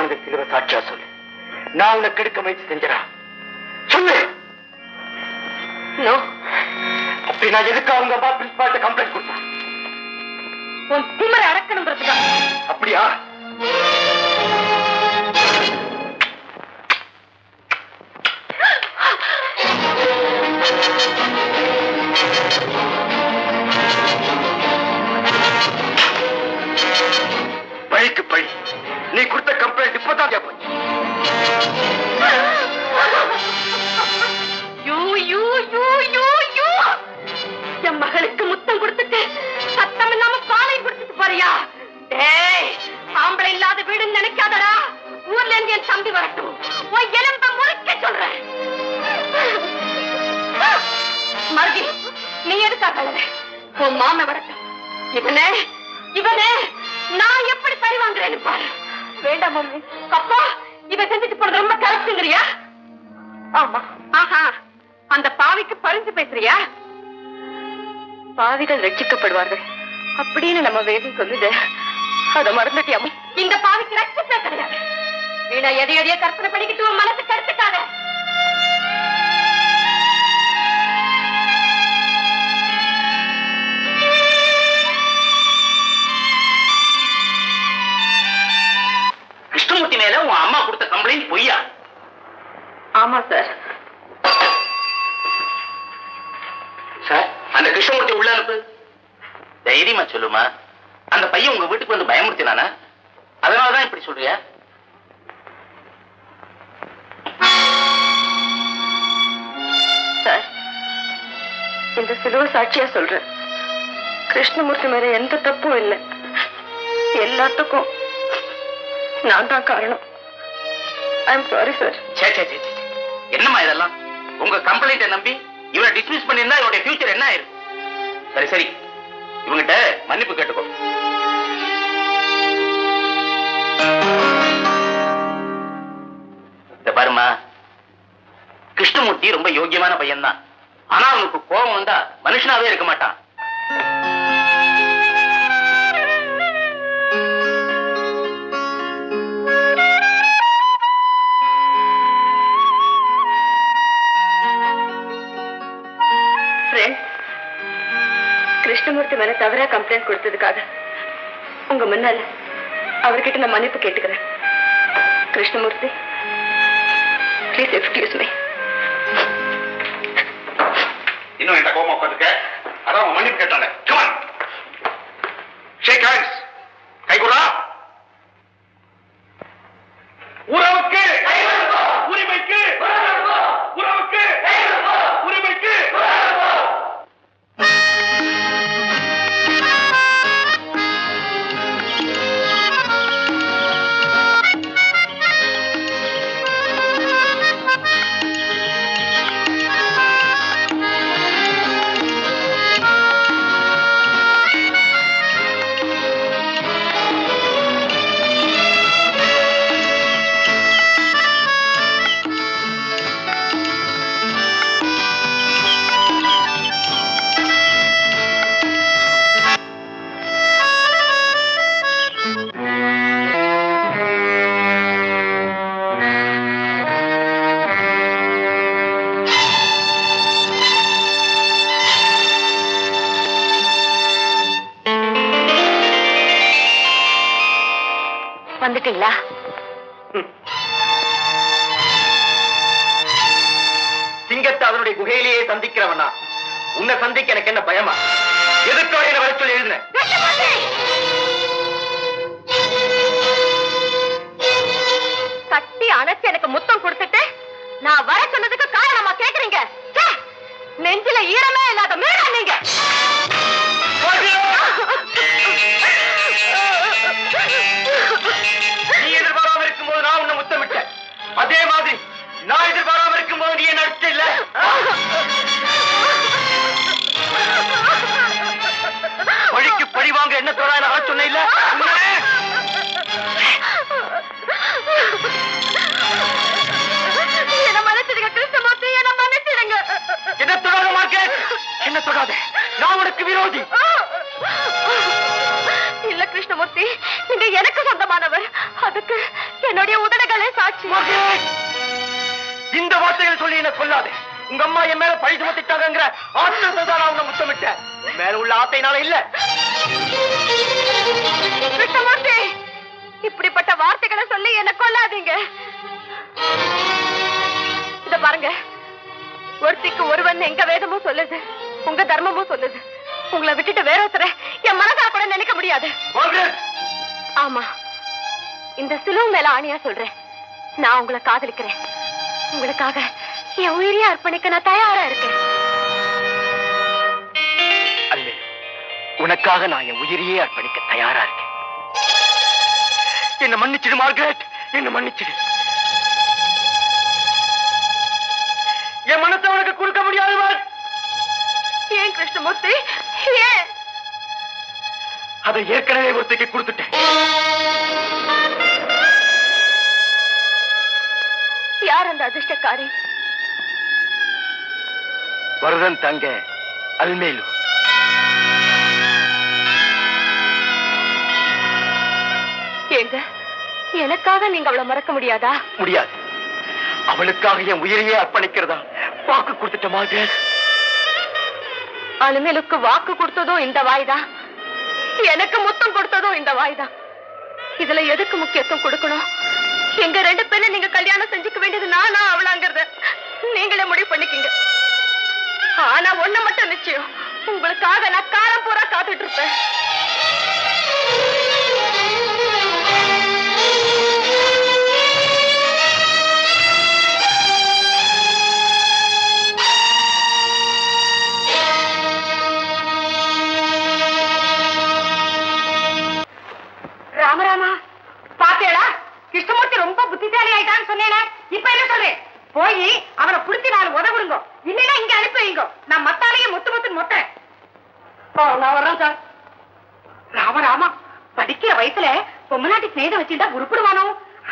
வாங்கின சிலுவை சாட்சியா சொல்லு. நான் உன்னை கெடுக்க முயற்சி செஞ்சா சொல்லு. அப்படி நான் எதுக்கு அவங்க அப்பா பிரின்சிபால்ட்ட கம்ப்ளைண்ட் கொடுத்தேன்? உன் திமிரை அடக்கணும்ன்றதுக்கா? அப்படியா? பழிக்கு பழி. நீ கொடுத்த கம்ப்ளைண்ட் இப்பதான் கேட்பேன். என் மகளுக்கு முத்தம் கொடுத்துட்டு சத்தம் இல்லாம பாலை குடிச்சிட்டு போறியா? ஆம்பளை இல்லாத வீடுன்னு நினைக்காதடா. ஊர்ல இருந்து என் தம்பி வரட்டும், உன் எலும்ப முறிக்க சொல்றேன். மருதி, நீ எதுக்காக உன் மாம வரட்டும். இவனே நான் எப்படி பழி வாங்குறேன்னு பாரு. வேண்டாம் மம்மி. அப்பா, இவ செஞ்சுட்டு போனது ரொம்ப கரெக்டுங்கிறியா? ஆமா. ஆஹா, அந்த பாவிக்கு பரிந்து பேசுறியா? பாவிகள் ரட்சிக்கப்படுவார்கள் அப்படின்னு நம்ம வேதம் சொல்லுது. அத மறந்துட்டியா? இந்த பாவிக்கு ரட்சிப்பே கிடையாது. வீணா எதையோ கற்பனை பண்ணிக்கிட்டு உன் மனசு கெடுத்துக்காத. கிருஷ்ணமூர்த்தி மேல உன் அம்மா கொடுத்த கம்ப்ளைண்ட் பொய்யா? ஆமா சார். சார், அந்த கிருஷ்ணமூர்த்தி உள்ள அனுப்பு. தைரியமா சொல்லுமா, அந்த பையன் உங்க வீட்டுக்கு வந்து பயமுறுத்தினானா? அதனாலதான் இப்படி சொல்றியா? சார், இந்த சிலுவை சாட்சியா சொல்றேன். கிருஷ்ணமூர்த்தி மேல எந்த தப்பும் இல்லை. எல்லாத்துக்கும் நான் தான் காரணம். I am sorry sir. என்னம்மா இதெல்லாம்? உங்க கம்ப்ளைண்ட்டை நம்பி இவனை டிஸ்மிஸ் பண்ணிருந்தா இவனுடைய ஃபியூச்சர் என்ன ஆயிரும்? சரி சரி, இவங்கிட்ட மன்னிப்பு கேட்டுக்கோ. இந்த பாருமா, கிருஷ்ணமூர்த்தி ரொம்ப யோக்கியமான பையன் தான். ஆனா அவனுக்கு கோபம் வந்தா மனுஷனாவே இருக்க மாட்டான். கிருஷ்ணமூர்த்தி மேல தவறா கம்ப்ளைண்ட் கொடுத்ததுக்காக உங்க முன்னால அவர்கிட்ட நான் மன்னிப்பு கேட்டுக்கிறேன். Krishnamurthy, please excuse me. இன்னும் என்ன கோபமா உட்காந்துக்க? அதான் மன்னிப்பு கேட்டாங்க. Come on, shake hands. கைகுறா. உறவுக்கு உரிமைக்கு, உறவுக்கு உரிமைக்கு. வந்துட்டீங்களா? சிங்கத்தை அதனுடைய குகையிலேயே சந்திக்கிறவனா? உன்னை சந்திக்க எனக்கு என்ன பயமா? எதுக்காக என்ன வர சொல்லி எழுதின? கட்டி அணைச்சு எனக்கு முத்தம் கொடுத்துட்டு நான் வர சொன்னதுக்கு காரணமா கேக்குறீங்க? நெஞ்சில ஈரமே இல்லாத மீனா நீங்க. நீ எதிர்பாராம இருக்கும்போது நான் உன்னை முத்தமிட்டேன். அதே மாதிரி நான் எதிர்பாராம இருக்கும்போது நீ என்ன அடிச்ச இல்ல? பழிக்கு பழி வாங்க என்ன தோழா என்ன சொன்ன இல்ல? என்ன மன்னிச்சிடுங்க கிருஷ்ணமூர்த்தி, என்ன மன்னிச்சிடுங்க. என்ன தொடாத மார்க்கெட், என்ன தொடாத. நான் உனக்கு விரோதி. இல்ல கிருஷ்ணமூர்த்தி, நீங்க எனக்கு சொந்தமானவர். அதுக்கு என்னுடைய வார்த்தைகள் சொல்லி என்ன கொல்லாது. உங்க அம்மா என் மேல பழி சுமத்திட்டாங்கிற ஆத்திரத்தை தான் நான் முத்தமிட்டேன். மேல உள்ள ஆத்தையினால இல்ல. கிருஷ்ணமூர்த்தி, இப்படிப்பட்ட வார்த்தைகளை சொல்லி என்ன கொல்லாதீங்க. இத பாருங்க, ஒருத்திக்கு ஒருவன் எங்க வேதமும் சொல்லுது, உங்க தர்மமும் சொல்லுது. உங்களை விட்டுட்டு வேற ஒருத்தர என் மனசால கூட நினைக்க முடியாது. ஆமா, இந்த சிலுவை மேல ஆணியா சொல்றேன், நான் உங்களை காதலிக்கிறேன். உங்களுக்காக என் உயிரையே அர்ப்பணிக்க நான் தயாரா இருக்கேன். அல்லே, உனக்காக நான் என் உயிரையே அர்ப்பணிக்க தயாரா இருக்கேன். என்ன மன்னிச்சிடு மார்கரெட், என்ன மன்னிச்சிடு. என் மனசை உனக்கு கொடுக்க முடியாது. ஏன் கிருஷ்ணமூர்த்தி, ஏன்? அதை ஏற்கனவே ஒருத்தைக்கு கொடுத்துட்டேன். யார் அந்த அதிர்ஷ்டக்காரி? வரதன் தங்க அல்மேலு. ஏங்க, எனக்காக நீங்க அவளை மறக்க முடியாதா? முடியாது. அவளுக்காக என் உயிரையே அர்ப்பணிக்கிறதா வாக்கு கொடுத்துட்ட மார்கரெட். அலுமேலுக்கு வாக்கு கொடுத்ததும் இந்த வாய்தான், எனக்கு முத்தம் கொடுத்ததும் இந்த வாய்தான். இதுல எதுக்கு முக்கியத்துவம் கொடுக்கணும்? எங்க ரெண்டு பேரும் நீங்க கல்யாணம் செஞ்சுக்க வேண்டியது நானா அவளாங்கிறத நீங்களே முடிவு பண்ணிக்கீங்க. ஆனா ஒண்ணு மட்டும் நிச்சயம், உங்களுக்காக நான் காலம் பூரா காத்துட்டு இருப்பேன். ராமராமா, பாத்தேடா, கிருஷ்ணமூர்த்தி ரொம்ப புத்திசாலி ஆயிட்டான்னு சொன்னேனே, இப்ப என்ன சொல்றேன்? போய் அவனை புடிச்சு 4 உதவுடுங்க, இல்லைன்னா இங்க அனுப்பி வைங்க. நான் மத்தாலேயே மொத்து மொட்டேன். நான் வர்றேன் சார். ராமராமா, படிக்கிற வயசுல பொம்மநாட்டி ஸ்நேகம் வச்சுட்டா உருப்பிடுவானோ?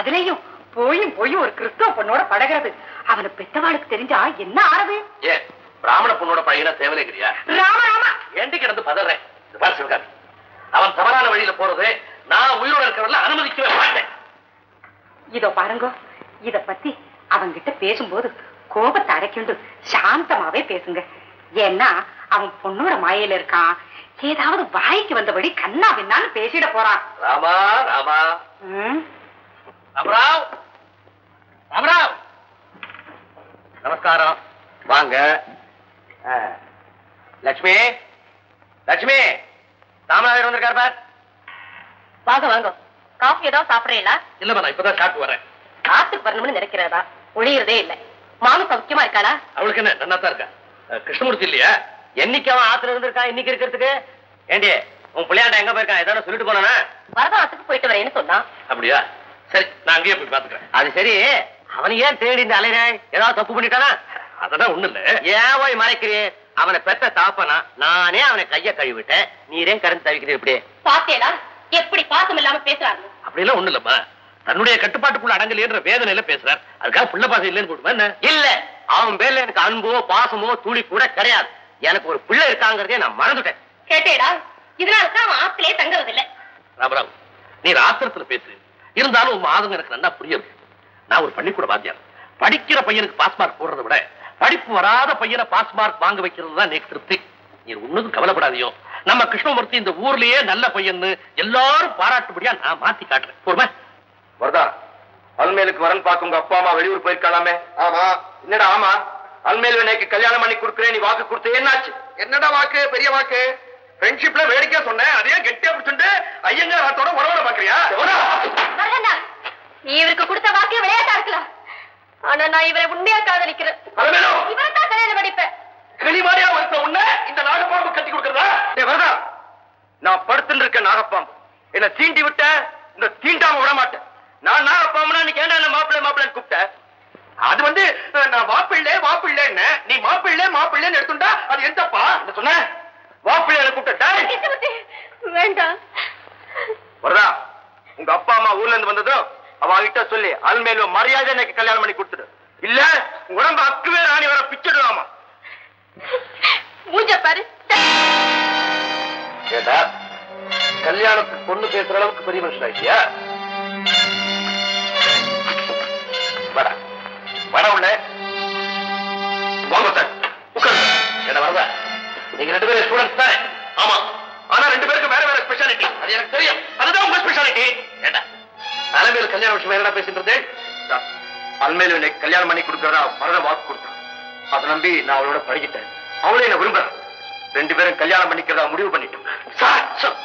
அதுலயும் போயும் ஒரு கிறிஸ்தவ பொண்ணோட பழகிறது அவனை பெத்தவாளுக்கு தெரிஞ்சா என்ன ஆறது? ஏன் பிராமண பொண்ணோட பழகினா தேவலைக்கிறியா? ராமராமா, ஏண்டி கிடந்து பதறேன். சிவகாமி, அவன் தவறான வழியில போறது நான் உயிரோட இருக்கிறவங்கள அனுமதிக்கவே மாட்டேன். இதோ பாருங்க, இத பத்தி அவங்கிட்ட பேசும்போது கோபத்தை அடக்கிண்டு சாந்தமாவே பேசுங்க. ஏன்னா அவன் பொண்ணோட மாயையில இருக்கான். ஏதாவது வாய்க்கு வந்தபடி கண்ணா பின்னான்னு பேசிட போறான். ராமா ராமா, ராமராவ், ராமராவ், நமஸ்காரம். வாங்க. லட்சுமி, லட்சுமி, ராமநாதர் வந்திருக்காரு பார். வாங்க வாங்க. காஃபி ஏதாவது சாப்பிடறீங்களா? இல்லம்மா, நான் இப்பதான் சாப்பிட்டு வரேன். ஆத்துக்கு வரணும்னு நினைக்கிறதா? ஒழியறதே இல்ல. மாமி சௌக்கியமா இருக்காளா? அவளுக்கு என்ன, நல்லா தான் இருக்கா. கிருஷ்ணமூர்த்தி இல்லையா? என்னைக்கு அவன் ஆத்துல இருந்திருக்கான் இன்னைக்கு இருக்கிறதுக்கு? ஏண்டி, உன் பிள்ளையாண்ட எங்க போயிருக்கான்? ஏதாவது சொல்லிட்டு போனானா? வரதாத்துக்கு போயிட்டு வரேன்னு சொன்னான். அப்படியா? சரி, நான் அங்கேயே போய் பாத்துக்கிறேன். அது சரி, அவனை ஏன் தேடி இந்த அலையிற? ஏதாவது தப்பு பண்ணிட்டானா? அதெல்லாம் ஒண்ணு இல்ல. ஏன் போய் மறைக்கிறேன்? அவனை பெத்த தாப்பனா நானே அவனை கைய கழுவிட்டேன். நீரே கரண்ட் தவிக்கிறேன். இப்படி பாத்தேடா, எப்படி பாசம் இல்லாம பேசுறாரு? அப்படியெல்லாம் ஒண்ணு இல்லம்மா, தன்னுடைய கட்டுப்பாட்டுக்குள்ள அடங்கலையன்ற வேதனையில பேசுறார். அதுக்காக புள்ள பாசம் இல்லைன்னு போட்டுமா என்ன? இல்ல, அவன் பேர்ல எனக்கு அன்போ பாசமோ துளி கூட கிடையாது. எனக்கு ஒரு பிள்ளை இருக்காங்கிறதே நான் மறந்துட்டேன். கேட்டேடா, இதனாலதான் அவன் ஆத்திலே தங்குறது இல்ல. ராமராவ், நீ ஆத்திரத்துல பேசு. இருந்தாலும் உன் ஆதங்கம் எனக்கு நல்லா புரியுது. நான் ஒரு பள்ளிக்கூட வாத்தியார். படிக்கிற பையனுக்கு பாஸ் மார்க் போடுறதை விட படிப்பு வராத பையனை பாஸ் மார்க் வாங்க வைக்கிறது தான் எனக்கு திருப்தி. நீ ஒண்ணுக்கும் கவலைப்படாதையோ. நம்ம கிருஷ்ணமூர்த்தி இந்த ஊர்லயே நல்ல பையன்னு எல்லாரும் பாராட்டுபடியா நான் மாத்தி காட்டுறேன். போடுமா? வரதா, அல்மேலுக்கு வரன் பார்க்க உங்க அப்பா அம்மா வெளியூர் போயிருக்கலாமே? ஆமா. என்னடா ஆமா? அல்மேலு எனக்கு கல்யாணம் பண்ணி கொடுக்குறேன் நீ வாக்கு கொடுத்து என்னாச்சு? என்னடா வாக்கு? பெரிய வாக்கு. ஃப்ரெண்ட்ஷிப்ல வேடிக்கையா சொன்னேன், அதையே கெட்டியா பிடிச்சுட்டு ஐயங்க வார்த்தோட உறவோட பாக்குறியா? நீ இவருக்கு கொடுத்த வாக்கே விளையாட்டா இருக்கலாம். ஆனா நான் இவரை உண்மையா காதலிக்கிறேன். இவரை தான் கல்யாணம் படிப்பேன். கிளிமாரியா ஒருத்த உன்ன இந்த நாகப்பாம்பு கட்டி கொடுக்கறதா? வரதா, நான் படுத்துட்டு இருக்க நாகப்பாம்பு என்ன தீண்டி விட்ட, இந்த தீண்டாம விட மாட்டேன். நான் நாகப்பாம்புனா நீ கேண்டா என்ன மாப்பிள்ளை கூப்பிட்ட. அது நான் வாப்பிள்ளை நீ மாப்பிள்ளைன்னு எடுத்துட்டா அது எந்தப்பா சொன்ன? வாப்பிள்ளை கூப்பிட்ட வேண்டாம். வரதா, உங்க அப்பா அம்மா ஊர்ல இருந்து வந்ததும் அவகிட்ட சொல்லி அல்மேலு மரியாதை எனக்கு கல்யாணம் பண்ணி கொடுத்துடு. இல்ல உடம்பு அக்குவே ராணி வர பிச்சுடுவாமா. மூஞ்ச பாரு. கேட்டா கல்யாணத்துக்கு பொண்ணு பேசுற அளவுக்கு பெரிய மனுஷன் ஆகிட்டியா? வட உள்ள 2 பேரும் ஸ்டூடெண்ட்ஸ் தானே? ஆமா. ஆனா 2 பேருக்கு வேற வேற ஸ்பெஷாலிட்டி. அது எனக்கு தெரியும். அதுதான் உங்க ஸ்பெஷாலிட்டி. ஏண்டா அலமேலு கல்யாண விஷயம் என்னடா பேசிட்டு இருந்தேன்? அலமேலு எனக்கு கல்யாணம் பண்ணி கொடுக்கறதா மரண வாக்கு கொடுத்தான். அதை நம்பி நான் அவளோட பழகிட்டேன். அவளே என்ன விரும்புறேன். 2 பேரும் கல்யாணம் பண்ணிக்கிறதா முடிவு பண்ணிட்டோம். சார்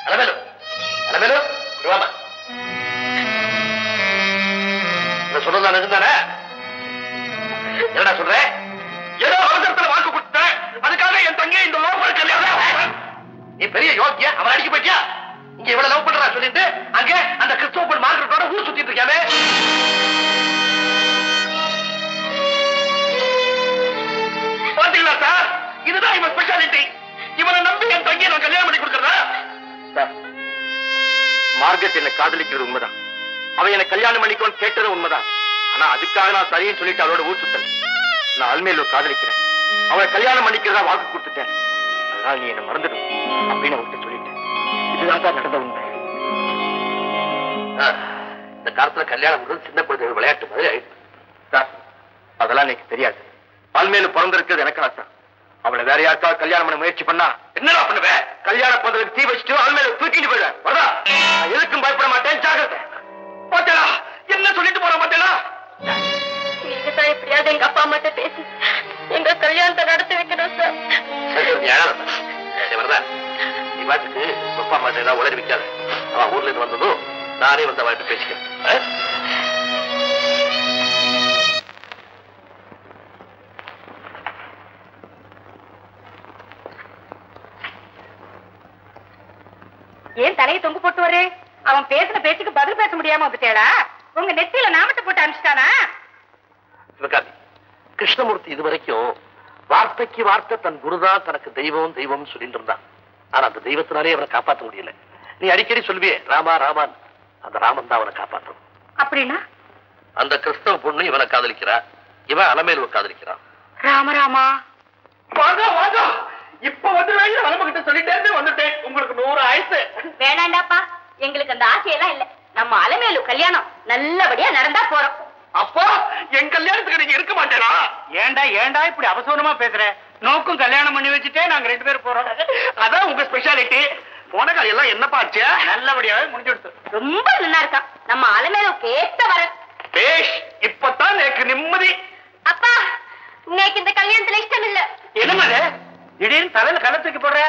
அலமேலு அலமேலு வாமா. சொல்றதா நிஜம்தானே? என்னடா சொல்ற? ஏதோ அவசரத்துல வாக்கு கொடுத்தேன். அதுக்காக என் தங்கையை இந்த லோபர் கல்யாணம். நீ பெரிய யோக்கிய. அவன் அடிக்க போயிட்டியா? இங்க இவ்வளவு லவ் பண்றா சொல்லிட்டு அங்க அந்த கிறிஸ்டோபர் மார்கரெட்டோட ஊர் சுத்திட்டு இருக்காமே. பாத்தீங்களா சார்? இதுதான் இவன் ஸ்பெஷாலிட்டி. இவனை நம்பி என் தங்கையை நான் கல்யாணம் பண்ணி கொடுக்கறதா? சார், மார்கரெட் என்னை காதலிக்கிறது உண்மைதான். அவன் என்னை கல்யாணம் பண்ணிக்கோன்னு கேட்டது உண்மைதான். ஆனா அதுக்காக நான் சரின்னு சொல்லிட்டு அவளோட ஊர் சுத்தேன். நான் அல்மேலு காதலிக்கிறேன். அவளை கல்யாணம் பண்ணிக்கிறதா வாக்கு கொடுத்துட்டேன். அதனால நீ என்ன மறந்துடும் அப்படின்னு அவர்கிட்ட சொல்லிட்டேன். இதுதான் தான் நடந்த உண்மை. இந்த காலத்துல கல்யாணம் சின்ன குழந்தைகள் விளையாட்டு மாதிரி ஆயிடுச்சு. சார், அதெல்லாம் எனக்கு தெரியாது. அல்மேலு பிறந்திருக்கிறது எனக்கு ஆசை. அவளை வேற யாருக்காவது கல்யாணம் பண்ண முயற்சி பண்ணா என்னடா பண்ணுவேன்? கல்யாண பந்தலுக்கு தீ வச்சுட்டு அல்மேலு தூக்கிட்டு போயிடுவேன். வரதா? நான் எதுக்கும் பயப்பட மாட்டேன். ஜாகிரதை. பாத்தேடா என்ன சொல்லிட்டு போற பாத்தேடா? நீங்க தான் எப்படியாவது எங்க அப்பா அம்மாட்ட பேசி எங்க கல்யாணத்தை நடத்தி வைக்கணும் சார். வரதா, நீ பாட்டுக்கு அப்பா அம்மா ஏதாவது உளறி வைக்காத. அவன் ஊர்ல இருந்து வந்ததும் நானே வந்து அவன்கிட்ட பேசிக்கிறேன். ஏன் தலையை தொங்கு போட்டு வரு? அவன் பேசின பேச்சுக்கு பதில் பேச முடியாம வந்துட்டேடா. உங்க நெத்தியில நாமத்தை போட்டு அனுப்பிச்சிட்டானா? சிவகாமி, கிருஷ்ணமூர்த்தி இதுவரைக்கும் வார்த்தைக்கு வார்த்தை தன் குருதான் தனக்கு தெய்வம் தெய்வம் சொல்லிட்டு இருந்தான். ஆனா அந்த தெய்வத்தினாலே அவனை காப்பாற்ற முடியல. நீ அடிக்கடி சொல்லுவியே ராமா ராமான். அந்த ராமன் தான் அவனை காப்பாற்றும். அப்படின்னா அந்த கிறிஸ்தவ பொண்ணு இவனை காதலிக்கிறா, இவன் அலமேலுவை காதலிக்கிறான். ராமராமா வாங்க வாங்க, இப்ப வந்து அலம கிட்ட சொல்லிட்டே வந்துட்டேன். உங்களுக்கு 100 ஆயுசு. வேணாண்டாப்பா, எங்களுக்கு அந்த ஆசையெல்லாம் இல்ல. நம்ம அலமேலு கல்யாணம் நல்லபடியா நடந்தா போறோம். அப்போ என் கல்யாணத்துக்கு நீங்க இருக்க மாட்டேனா? ஏண்டா ஏண்டா இப்படி அவசரமா பேசுற? நோக்கும் கல்யாணம் பண்ணி வச்சுட்டே நாங்க 2 பேரும் போறோம். அதான் உங்க ஸ்பெஷாலிட்டி. போன காலையெல்லாம் என்ன பாச்சு? நல்லபடியாவே முடிஞ்சுடுத்து. ரொம்ப நல்லா இருக்கா நம்ம அலமேலுக்கு ஏத்த வர. பேஷ், இப்பதான் எனக்கு நிம்மதி. அப்பா, இன்னைக்கு இந்த கல்யாணத்துல இஷ்டம் இல்ல. என்னமா திடீர்னு தலையில கலை தூக்கி போடுற?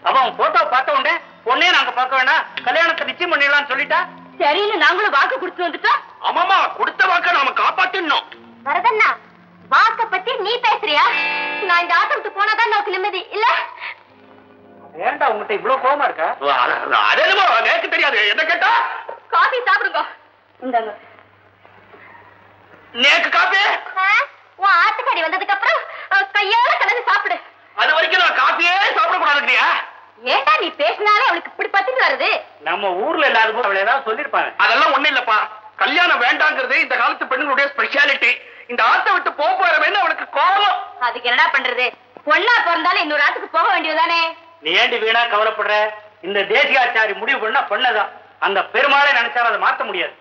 அவன் போட்டோ பார்த்த உடனே பொண்ணே நாங்க பார்க்க வேணாம், கல்யாணத்தை நிச்சயம் பண்ணிடலாம்னு சொல்லிட்டா. சரின்னு நாங்களும் வாக்கு கொடுத்து வந்துட்டோம். ஆமாமா, கொடுத்த வாக்க நாம காப்பாத்திடணும். வரதண்ணா, வாக்க பத்தி நீ பேசுறியா? நான் இந்த ஆட்டத்துக்கு போனாதான் நமக்கு நிம்மதி இல்ல. ஏண்டா உங்ககிட்ட இவ்வளவு கோவமா இருக்கா? அது என்னமோ எனக்கு தெரியாது. என்ன கேட்டா? காபி சாப்பிடுங்க. இந்தாங்க. நேக்கு காபி? உன் ஆட்டுக்காரி வந்ததுக்கு அப்புறம் கையால கலந்து சாப்பிடு. அது வரைக்கும் நான் காபியே சாப்பிடக்கூடாதுங்கிறியா? ஏண்டா நீ பேசினாலே அவளுக்கு இப்படி பத்திட்டு வருது? நம்ம ஊர்ல எல்லாரும் அவளை ஏதாவது சொல்லிருப்பாங்க. அதெல்லாம் ஒண்ணு இல்லப்பா. கல்யாணம் வேண்டாங்கிறது இந்த காலத்து பெண்களுடைய ஸ்பெஷாலிட்டி. இந்த ஆட்டை விட்டு போறவேன்னு அவளுக்கு கோபம். அதுக்கு என்னடா பண்றது? பொண்ணா பிறந்தாலும் இன்னொரு ஆட்டுக்கு போக வேண்டியதுதானே. நீ ஏண்டி வீணா கவலைப்படுற? இந்த தேசியாச்சாரி முடிவு பண்ணா பொண்ணதான். அந்த பெருமாளை நினைச்சாலும் அதை மாத்த முடியாது.